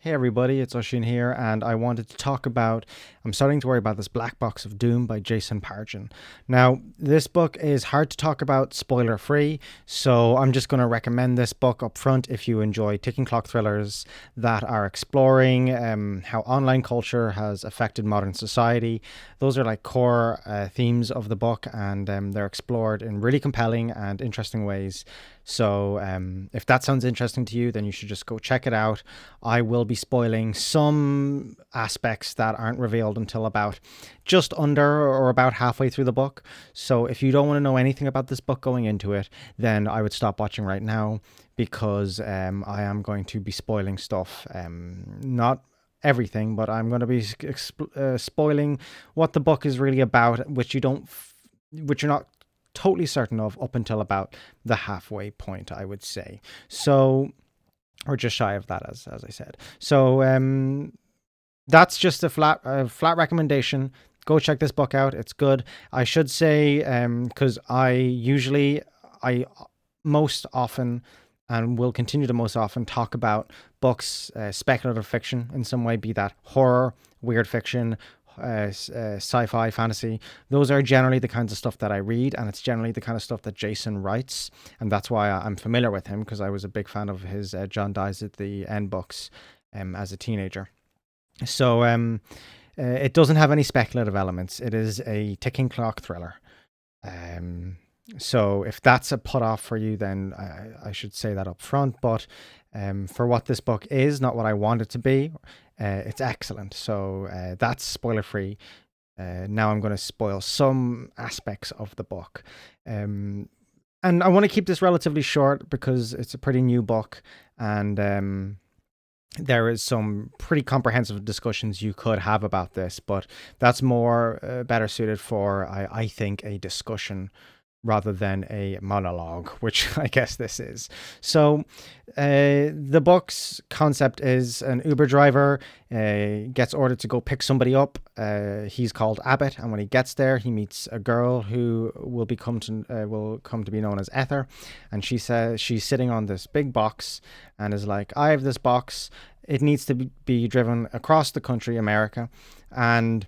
Hey everybody, it's Oshin here, and I wanted to talk about. I'm starting to worry about this Black Box of Doom by Jason Pargin. Now, this book is hard to talk about spoiler free, so I'm just going to recommend this book up front if you enjoy ticking clock thrillers that are exploring how online culture has affected modern society. Those are like core themes of the book, and they're explored in really compelling and interesting ways. So, if that sounds interesting to you, then you should just go check it out. I will be spoiling some aspects that aren't revealed until about just under or about halfway through the book. So if you don't want to know anything about this book going into it, then I would stop watching right now because I am going to be spoiling stuff. Not everything, but I'm going to be spoiling what the book is really about, which you're not totally certain of up until about the halfway point, I would say. So, or just shy of that, as I said. So that's just a flat recommendation. Go check this book out. It's good. I should say because I most often and will continue to most often talk about books, speculative fiction in some way, be that horror, weird fiction, sci-fi, fantasy. Those are generally the kinds of stuff that I read, and it's generally the kind of stuff that Jason writes, and that's why I'm familiar with him because I was a big fan of his John Dies at the End books as a teenager. So it doesn't have any speculative elements. It is a ticking clock thriller. Um, so if that's a put off for you, then I should say that up front. But for what this book is, not what I want it to be, it's excellent. So that's spoiler free. Now I'm going to spoil some aspects of the book. And I want to keep this relatively short because it's a pretty new book, and there is some pretty comprehensive discussions you could have about this, but that's more better suited for, I think, a discussion rather than a monologue, which I guess this is. So, the book's concept is an Uber driver gets ordered to go pick somebody up. He's called Abbott, and when he gets there, he meets a girl who will come to be known as Ether, and she says she's sitting on this big box and is like, "I have this box. It needs to be driven across the country, America, and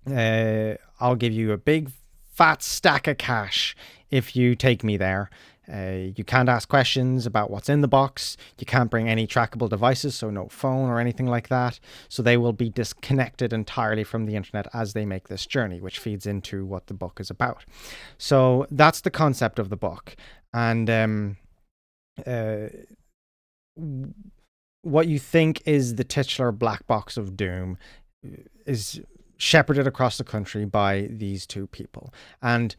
I'll give you a big fat stack of cash if you take me there. You can't ask questions about what's in the box. You can't bring any trackable devices, so no phone or anything like that. So they will be disconnected entirely from the internet as they make this journey, which feeds into what the book is about. So that's the concept of the book. And uh, what you think is the titular black box of doom is shepherded across the country by these two people. And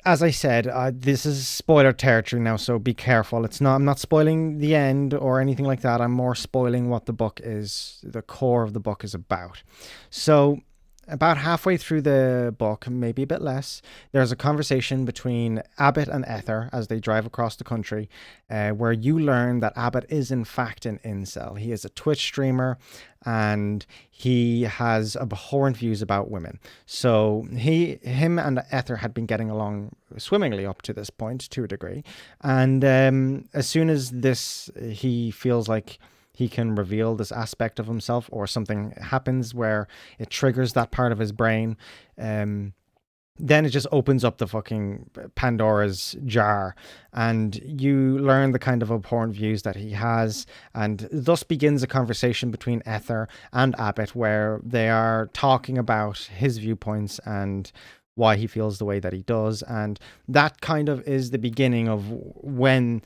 as I said, this is spoiler territory now, so be careful. I'm not spoiling the end or anything like that. I'm more spoiling what the book is, the core of the book is about. So about halfway through the book, maybe a bit less, there's a conversation between Abbott and Ether as they drive across the country, where you learn that Abbott is in fact an incel. He is a Twitch streamer, and he has abhorrent views about women. So him and Ether had been getting along swimmingly up to this point, to a degree, and as soon as he feels like he can reveal this aspect of himself, or something happens where it triggers that part of his brain, then it just opens up the fucking Pandora's jar, and you learn the kind of abhorrent views that he has, and thus begins a conversation between Ether and Abbott where they are talking about his viewpoints and why he feels the way that he does, and that kind of is the beginning of when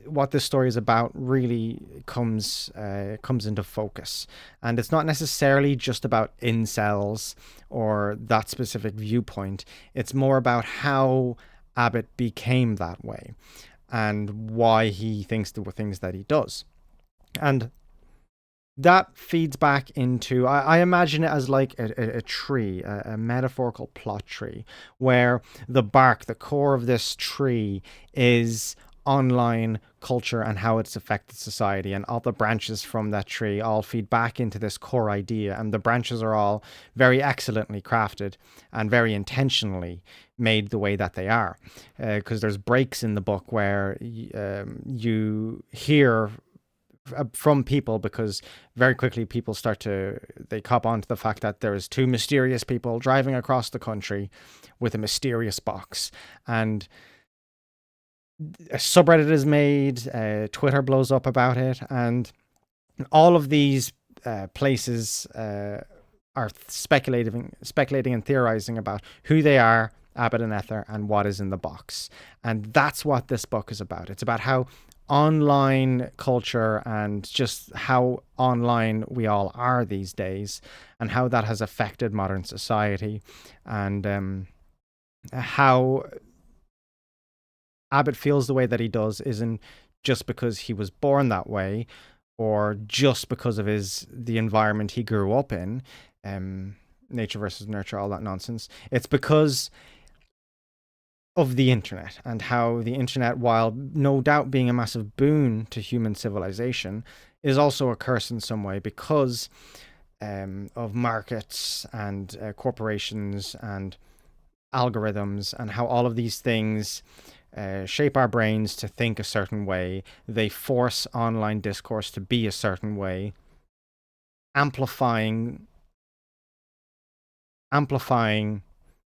what this story is about really comes into focus. And it's not necessarily just about incels or that specific viewpoint. It's more about how Abbott became that way and why he thinks the things that he does. And that feeds back into, I imagine it as like a tree, a metaphorical plot tree, where the bark, the core of this tree, is online culture and how it's affected society, and all the branches from that tree all feed back into this core idea, and the branches are all very excellently crafted and very intentionally made the way that they are, because there's breaks in the book where you hear from people, because very quickly people they cop on to the fact that there's two mysterious people driving across the country with a mysterious box, and a subreddit is made, Twitter blows up about it, and all of these places are speculating and theorizing about who they are, Abbott and Ether, and what is in the box. And that's what this book is about. It's about how online culture and just how online we all are these days, and how that has affected modern society, and how Abbott feels the way that he does isn't just because he was born that way, or just because of the environment he grew up in, nature versus nurture, all that nonsense. It's because of the internet, and how the internet, while no doubt being a massive boon to human civilization, is also a curse in some way, because of markets and corporations and algorithms, and how all of these things shape our brains to think a certain way. They force online discourse to be a certain way, amplifying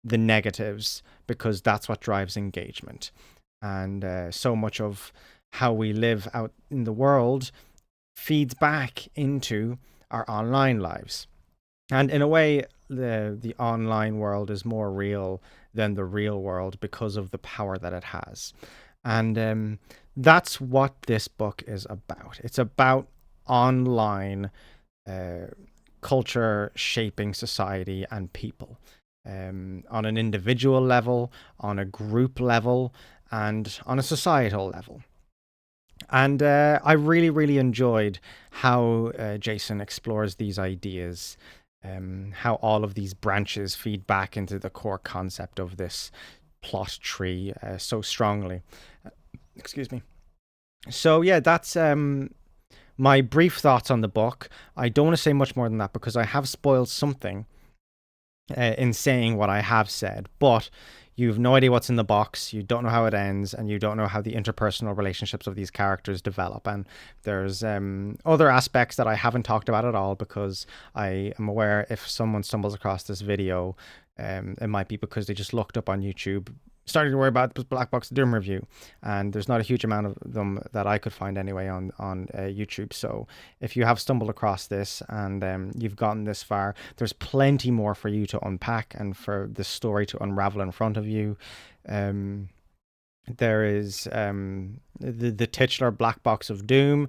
the negatives, because that's what drives engagement. And so much of how we live out in the world feeds back into our online lives. And in a way, the online world is more real than the real world, because of the power that it has. And that's what this book is about. It's about online culture shaping society and people, on an individual level, on a group level, and on a societal level. And I really, really enjoyed how Jason explores these ideas, how all of these branches feed back into the core concept of this plot tree so strongly. Excuse me. So yeah, that's my brief thoughts on the book. I don't want to say much more than that, because I have spoiled something in saying what I have said, but you've no idea what's in the box, you don't know how it ends, and you don't know how the interpersonal relationships of these characters develop. And there's other aspects that I haven't talked about at all, because I am aware if someone stumbles across this video, it might be because they just looked up on YouTube, starting to worry about the Black Box of Doom review, and there's not a huge amount of them that I could find anyway on YouTube. So if you have stumbled across this and you've gotten this far, there's plenty more for you to unpack and for the story to unravel in front of you. There is the titular Black Box of Doom.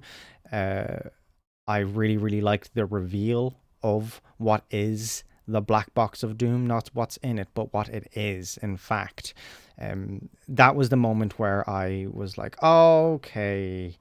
I really, really liked the reveal of what is the Black Box of Doom, not what's in it, but what it is, in fact. That was the moment where I was like, okay,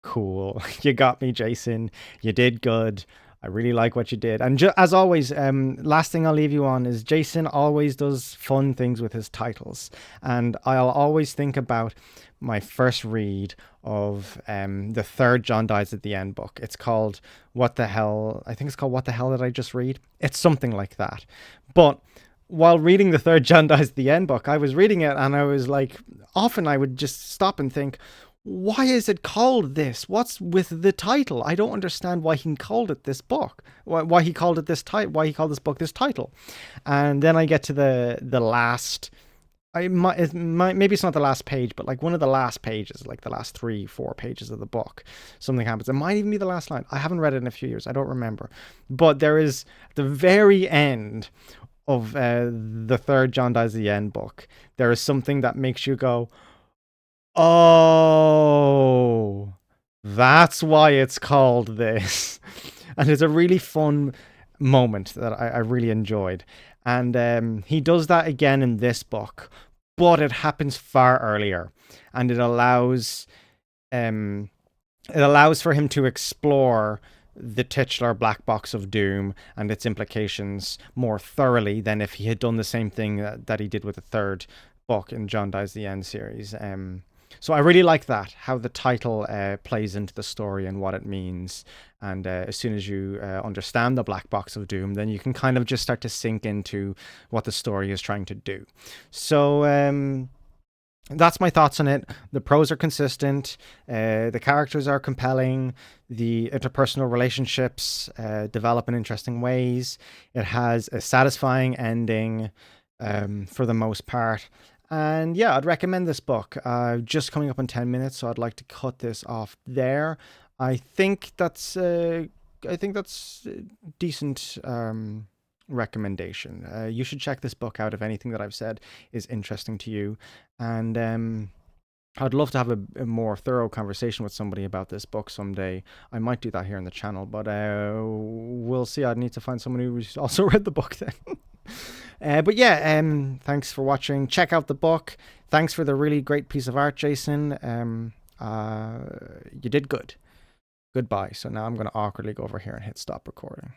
cool. You got me, Jason. You did good. I really like what you did. And as always, last thing I'll leave you on is Jason always does fun things with his titles. And I'll always think about my first read of the third John Dies at the End book. It's called What the Hell? I think it's called What the Hell Did I Just Read? It's something like that. But while reading the third John Dies at the End book, I was reading it and I was like, often I would just stop and think, why is it called this? What's with the title? I don't understand why he called it this book. Why he called it this title? Why he called this book this title? And then I get to the last. Maybe it's not the last page, but like one of the last pages, like the last 3-4 pages of the book, something happens. It might even be the last line. I haven't read it in a few years. I don't remember. But there is the very end of the third John Dies at the End book. There is something that makes you go, oh, that's why it's called this. And it's a really fun moment that I really enjoyed. And he does that again in this book, but it happens far earlier, and it allows for him to explore the titular Black Box of Doom and its implications more thoroughly than if he had done the same thing that he did with the third book in John Dies at the End series. So I really like that, how the title plays into the story and what it means. And as soon as you understand the Black Box of Doom, then you can kind of just start to sink into what the story is trying to do. So That's my thoughts on it. The pros are consistent, the characters are compelling, the interpersonal relationships develop in interesting ways. It has a satisfying ending for the most part. And yeah, I'd recommend this book. Just coming up in 10 minutes, so I'd like to cut this off there. I think that's decent recommendation. You should check this book out if anything that I've said is interesting to you. And I'd love to have a more thorough conversation with somebody about this book someday. I might do that here on the channel, but we'll see. I'd need to find someone who's also read the book then. But yeah, thanks for watching. Check out the book. Thanks for the really great piece of art, Jason. You did good. Goodbye. So now I'm going to awkwardly go over here and hit stop recording.